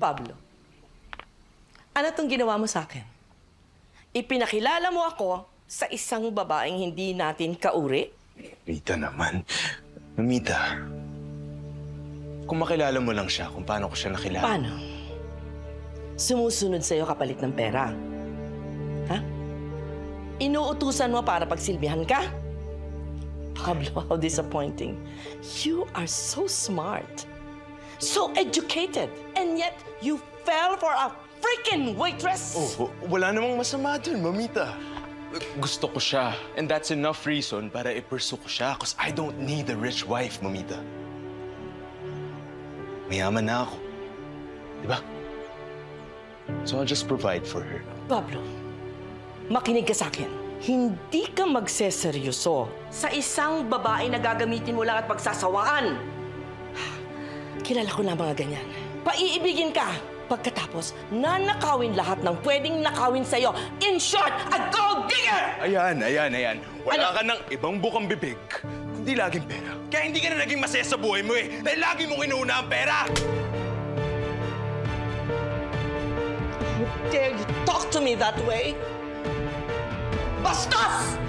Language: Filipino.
Pablo, ano tong ginawa mo sa akin? Ipinakilala mo ako sa isang babaeng hindi natin kauri? Rita naman. Mamita, kung makilala mo lang siya, kung paano ko siya nakilala. Paano? Sumusunod sa'yo kapalit ng pera. Ha? Inuutusan mo para pagsilbihan ka? Pablo, how disappointing. You are so smart. So educated. And yet, you fell for a freaking waitress! Oh, wala namang masama dun, Mamita. Gusto ko siya. And that's enough reason para i-pursue ko siya. Because I don't need a rich wife, Mamita. Mayaman na ako. Diba? So I'll just provide for her. Pablo, makinig ka sa akin. Hindi ka magseseryoso sa isang babae na gagamitin mo lang at pagsasawaan. Kilala ko na mga ganyan. Paiibigin ka. Pagkatapos, nanakawin lahat ng pwedeng nakawin sa'yo. In short, a gold digger! Ayan. Wala ka ng ibang bukang bibig, kundi laging pera. Kaya hindi ka na naging masaya sa buhay mo eh. Dahil lagi mong inuuna ang pera! How dare you talk to me that way? Bastos!